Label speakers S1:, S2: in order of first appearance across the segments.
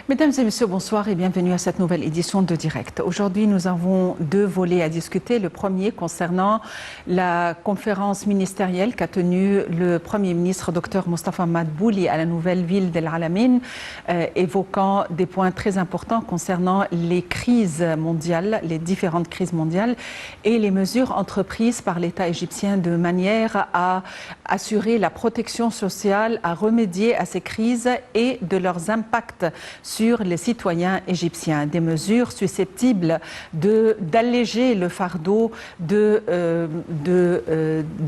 S1: Mesdames et messieurs, bonsoir et bienvenue à cette nouvelle édition de Direct. Aujourd'hui, nous avons deux volets à discuter. Le premier concernant la conférence ministérielle qu'a tenue le Premier ministre Dr Mostafa Madbouli à la nouvelle ville d'El Alamein, évoquant des points très importants concernant les crises mondiales, les différentes crises mondiales et les mesures entreprises par l'État égyptien de manière à assurer la protection sociale, à remédier à ces crises et de leurs impacts sur les citoyens égyptiens, des mesures susceptibles d'alléger le fardeau de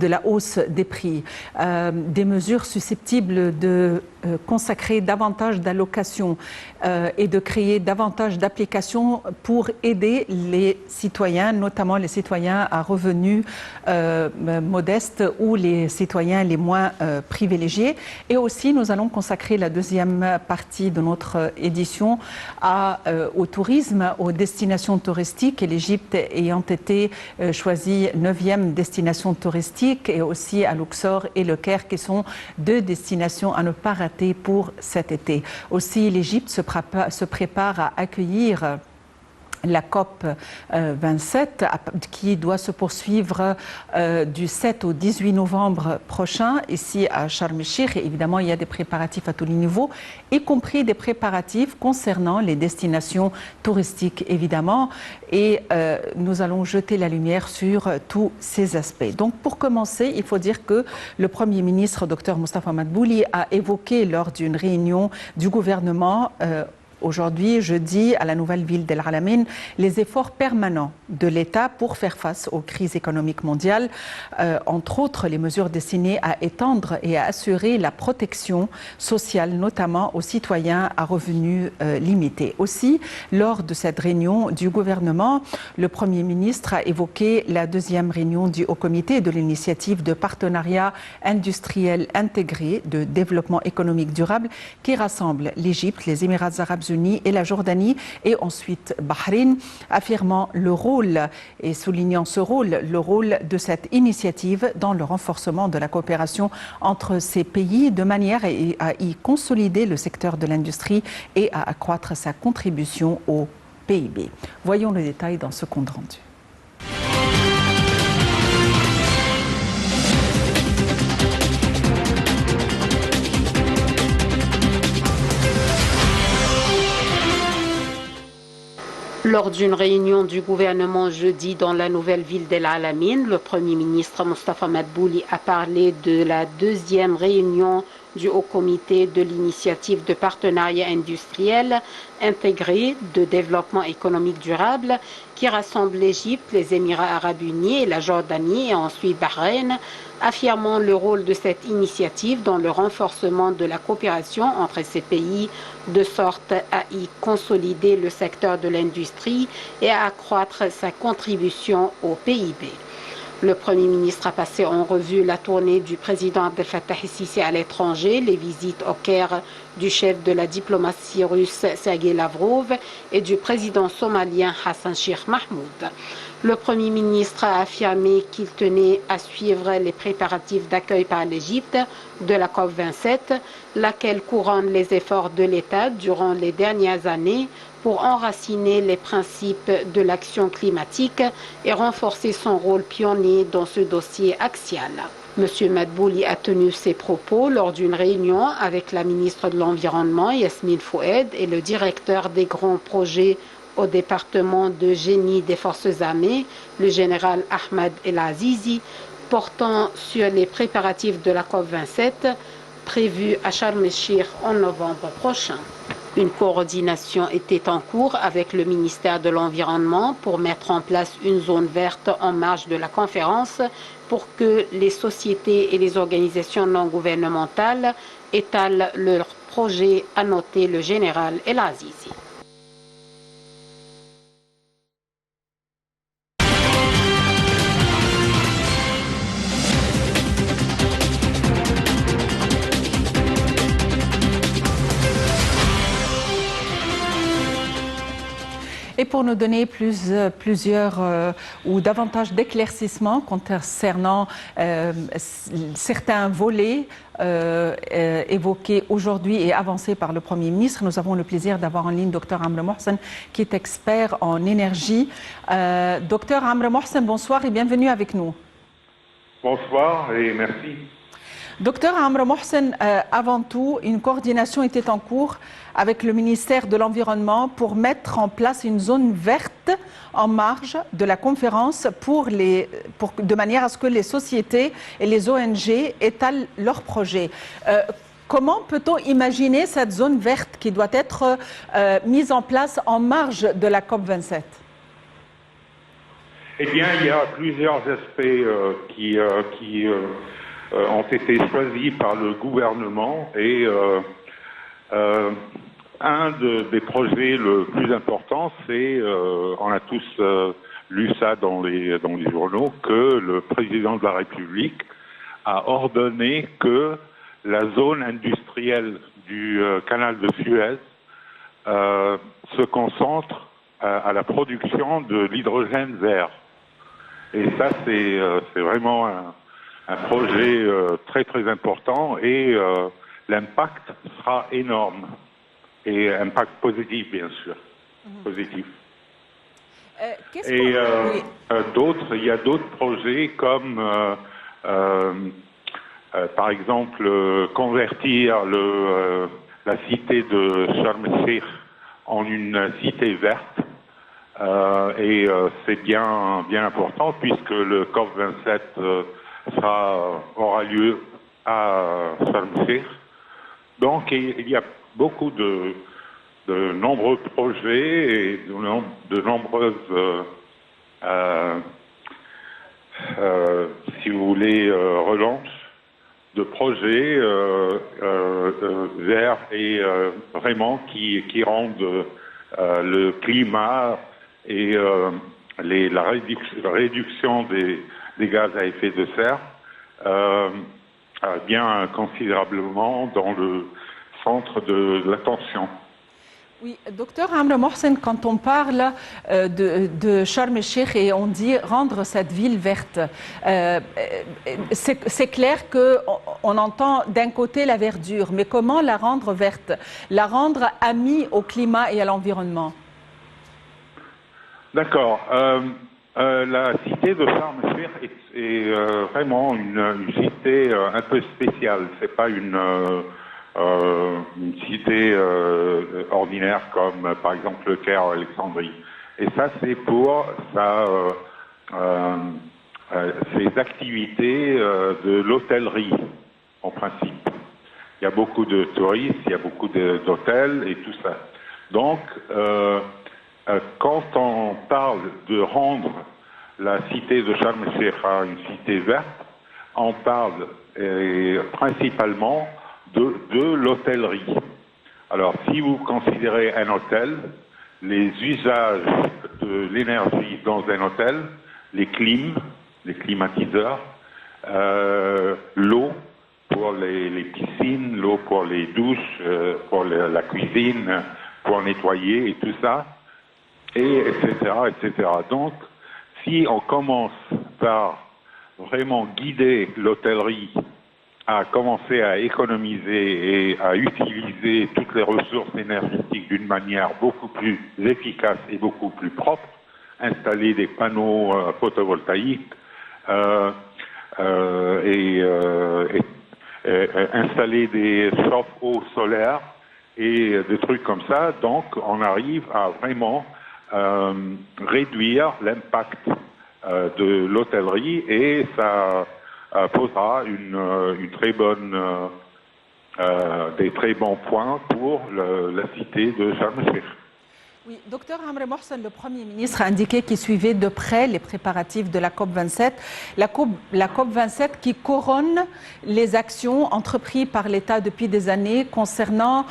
S1: la hausse des prix, des mesures susceptibles de consacrer davantage d'allocations et de créer davantage d'applications pour aider les citoyens, notamment les citoyens à revenus modestes ou les citoyens les moins privilégiés. Et aussi, nous allons consacrer la deuxième partie de notre édition au tourisme, aux destinations touristiques, et l'Égypte ayant été choisie 9e destination touristique, et aussi à Luxor et Le Caire qui sont deux destinations à ne pas rater pour cet été. Aussi, l'Égypte se prépare à accueillir la COP 27 qui doit se poursuivre du 7 au 18 novembre prochain ici à Sharm el-Sheikh. Évidemment, il y a des préparatifs à tous les niveaux, y compris des préparatifs concernant les destinations touristiques, évidemment. Et nous allons jeter la lumière sur tous ces aspects. Donc, pour commencer, il faut dire que le Premier ministre, Dr Mostafa Madbouli, a évoqué lors d'une réunion du gouvernement aujourd'hui, jeudi, à la nouvelle ville d'El Alamein, les efforts permanents de l'État pour faire face aux crises économiques mondiales, entre autres les mesures destinées à étendre et à assurer la protection sociale, notamment aux citoyens à revenus limités. Aussi, lors de cette réunion du gouvernement, le Premier ministre a évoqué la deuxième réunion du Haut Comité de l'initiative de partenariat industriel intégré de développement économique durable qui rassemble l'Égypte, les Émirats arabes unis et la Jordanie et ensuite Bahreïn, affirmant le rôle et soulignant ce rôle, le rôle de cette initiative dans le renforcement de la coopération entre ces pays de manière à y consolider le secteur de l'industrie et à accroître sa contribution au PIB. Voyons le détail dans ce compte rendu.
S2: Lors d'une réunion du gouvernement jeudi dans la nouvelle ville d'El Alamein, le Premier ministre Mostafa Madbouli a parlé de la deuxième réunion du Haut Comité de l'initiative de partenariat industriel intégré de développement économique durable qui rassemble l'Égypte, les Émirats arabes unis et la Jordanie et ensuite Bahreïn, affirmant le rôle de cette initiative dans le renforcement de la coopération entre ces pays de sorte à y consolider le secteur de l'industrie et à accroître sa contribution au PIB. Le Premier ministre a passé en revue la tournée du président Abdel Fattah el-Sisi à l'étranger, les visites au Caire du chef de la diplomatie russe Sergei Lavrov et du président somalien Hassan Sheikh Mahmoud. Le Premier ministre a affirmé qu'il tenait à suivre les préparatifs d'accueil par l'Égypte de la COP 27, laquelle couronne les efforts de l'État durant les dernières années pour enraciner les principes de l'action climatique et renforcer son rôle pionnier dans ce dossier axial. M. Madbouli a tenu ses propos lors d'une réunion avec la ministre de l'Environnement, Yasmine Foued, et le directeur des grands projets au département de génie des forces armées, le général Ahmed El Azizi, portant sur les préparatifs de la COP 27 prévue à Sharm el-Sheikh en novembre prochain. Une coordination était en cours avec le ministère de l'Environnement pour mettre en place une zone verte en marge de la conférence pour que les sociétés et les organisations non gouvernementales étalent leurs projets, a noté le général El Azizi.
S1: Et pour nous donner plusieurs ou davantage d'éclaircissements concernant certains volets évoqués aujourd'hui et avancés par le Premier ministre, nous avons le plaisir d'avoir en ligne Dr Amr Mohsen, qui est expert en énergie. Dr Amr Mohsen, bonsoir et bienvenue avec nous.
S3: Bonsoir et merci.
S1: Docteur Amr Mohsen, avant tout, une coordination était en cours avec le ministère de l'Environnement pour mettre en place une zone verte en marge de la conférence de manière à ce que les sociétés et les ONG étalent leurs projets. Comment peut-on imaginer cette zone verte qui doit être mise en place en marge de la COP27?
S3: Eh bien, il y a plusieurs aspects qui ont été choisis par le gouvernement et un des projets le plus important, c'est, on a tous lu ça dans les journaux, que le président de la République a ordonné que la zone industrielle du canal de Suez se concentre à la production de l'hydrogène vert. Et ça, c'est vraiment un projet très très important et l'impact sera énorme. Et impact positif, bien sûr. Positif. Et il y a d'autres projets comme, par exemple, convertir la cité de Sharm el-Sheikh en une cité verte. C'est bien important puisque le COP27 aura lieu à Sharm el-Sheikh. Donc il y a beaucoup de nombreux projets et de nombreuses, si vous voulez, relances de projets verts et vraiment qui rendent le climat et la réduction des gaz à effet de serre bien considérablement dans le centre de l'attention.
S1: Oui, docteur Amr Mohsen, quand on parle de Sharm el-Sheikh et on dit rendre cette ville verte, c'est clair qu'on entend d'un côté la verdure, mais comment la rendre verte? La rendre amie au climat et à l'environnement?
S3: D'accord. La cité de Sharm el-Sheikh est vraiment une cité un peu spéciale. C'est pas une cité ordinaire comme par exemple le Caire ou Alexandrie. Et ça, c'est pour ses activités de l'hôtellerie, en principe. Il y a beaucoup de touristes, il y a beaucoup d'hôtels et tout ça. Donc, quand on parle de rendre la cité de Sharm el-Sheikh à une cité verte, on parle principalement de l'hôtellerie. Alors, si vous considérez un hôtel, les usages de l'énergie dans un hôtel, les climatiseurs, l'eau pour les piscines, l'eau pour les douches, pour la cuisine, pour nettoyer et tout ça, etc. Donc, si on commence par vraiment guider l'hôtellerie à commencer à économiser et à utiliser toutes les ressources énergétiques d'une manière beaucoup plus efficace et beaucoup plus propre, installer des panneaux photovoltaïques installer des chauffe-eau solaires et des trucs comme ça, donc on arrive à vraiment réduire l'impact de l'hôtellerie et ça posera des très bons points pour la cité de Sharm el-Sheikh.
S1: Oui, docteur Amr Mohsen, le Premier ministre a indiqué qu'il suivait de près les préparatifs de la COP27. La COP27 qui couronne les actions entreprises par l'État depuis des années concernant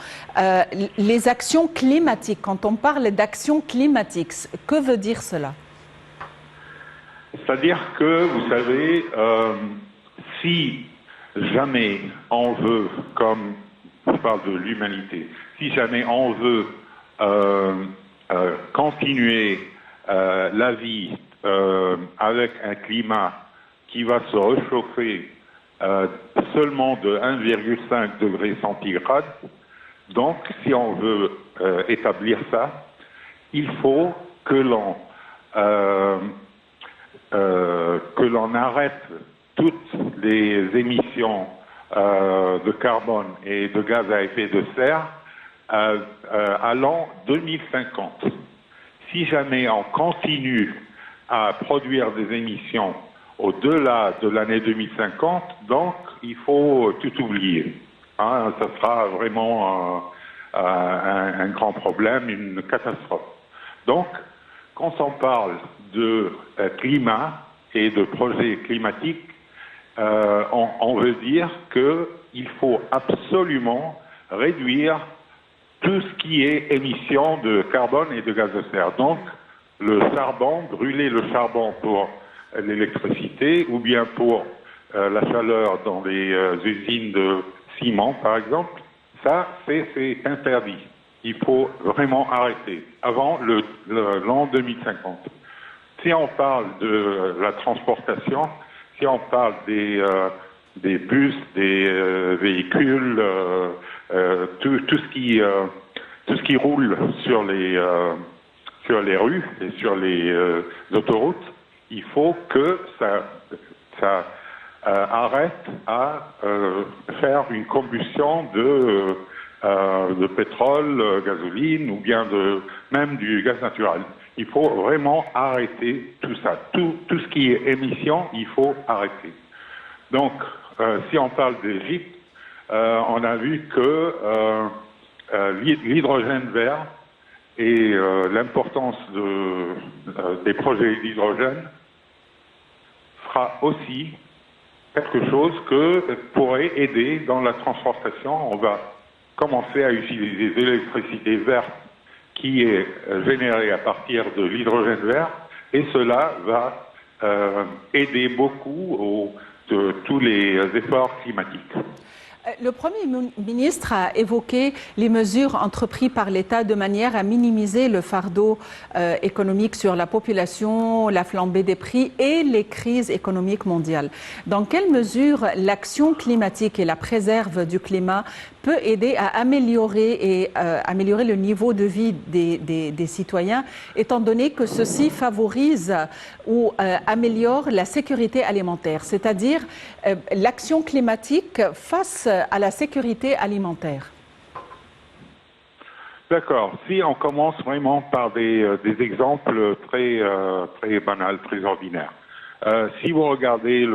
S1: les actions climatiques. Quand on parle d'actions climatiques, que veut dire cela?
S3: C'est-à-dire que, vous savez, si jamais on veut, comme je parle de l'humanité, si jamais on veut continuer la vie avec un climat qui va se réchauffer seulement de 1,5 degré centigrade. Donc, si on veut établir ça, il faut que l'on arrête toutes les émissions de carbone et de gaz à effet de serre à l'an 2050. Si jamais on continue à produire des émissions au-delà de l'année 2050, donc il faut tout oublier. Hein, ça sera vraiment un grand problème, une catastrophe. Donc, quand on parle de climat et de projets climatiques, on veut dire qu'il faut absolument réduire tout ce qui est émission de carbone et de gaz de serre. Donc, le charbon, brûler le charbon pour l'électricité ou bien pour la chaleur dans les usines de ciment, par exemple, ça, c'est interdit. Il faut vraiment arrêter avant l'an 2050. Si on parle de la transportation, si on parle des bus, des véhicules, tout ce qui roule sur les rues et sur les autoroutes, il faut que ça arrête à faire une combustion de pétrole, gasoline ou bien même du gaz naturel. Il faut vraiment arrêter tout ça. Tout ce qui est émission, il faut arrêter. Donc, si on parle d'Égypte, on a vu que l'hydrogène vert et l'importance des projets d'hydrogène sera aussi quelque chose que pourrait aider dans la transportation. On va commencer à utiliser l'électricité verte qui est générée à partir de l'hydrogène vert et cela va aider beaucoup de tous les efforts climatiques.
S1: Le Premier ministre a évoqué les mesures entreprises par l'État de manière à minimiser le fardeau économique sur la population, la flambée des prix et les crises économiques mondiales. Dans quelle mesure l'action climatique et la préserve du climat peut aider à améliorer le niveau de vie des citoyens, étant donné que ceci favorise ou améliore la sécurité alimentaire, c'est-à-dire l'action climatique face à la sécurité alimentaire?
S3: D'accord. Si on commence vraiment par des exemples très banals, très ordinaires. Si vous regardez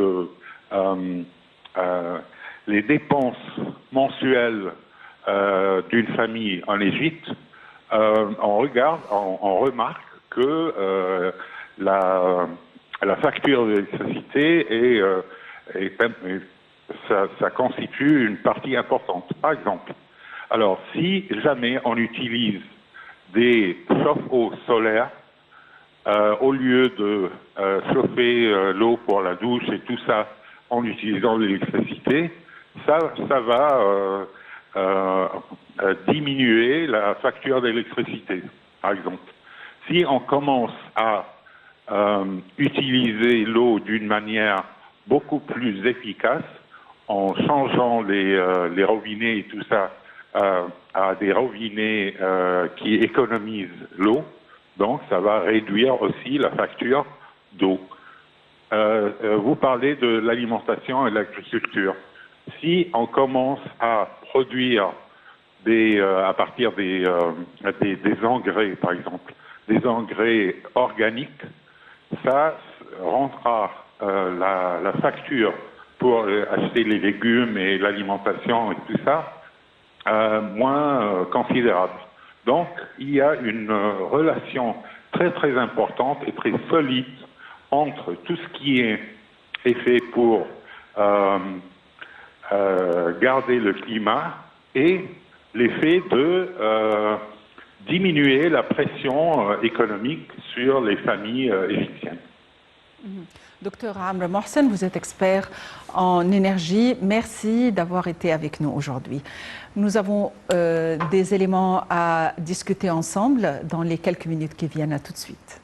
S3: les dépenses mensuelles d'une famille en Égypte, on remarque que la facture d'électricité ça constitue une partie importante. Par exemple, alors si jamais on utilise des chauffe-eau solaires au lieu de chauffer l'eau pour la douche et tout ça en utilisant l'électricité, ça va diminuer la facture d'électricité, par exemple. Si on commence à utiliser l'eau d'une manière beaucoup plus efficace, en changeant les robinets et tout ça à des robinets qui économisent l'eau, donc ça va réduire aussi la facture d'eau. Vous parlez de l'alimentation et de l'agriculture. Si on commence à produire à partir des engrais, par exemple, des engrais organiques, ça rendra la facture pour acheter les légumes et l'alimentation et tout ça moins considérable. Donc, il y a une relation très très importante et très solide entre tout ce qui est fait pour garder le climat et l'effet de diminuer la pression économique sur les familles égyptiennes.
S1: Docteur Amr Mohsen, vous êtes expert en énergie. Merci d'avoir été avec nous aujourd'hui. Nous avons des éléments à discuter ensemble dans les quelques minutes qui viennent. À tout de suite.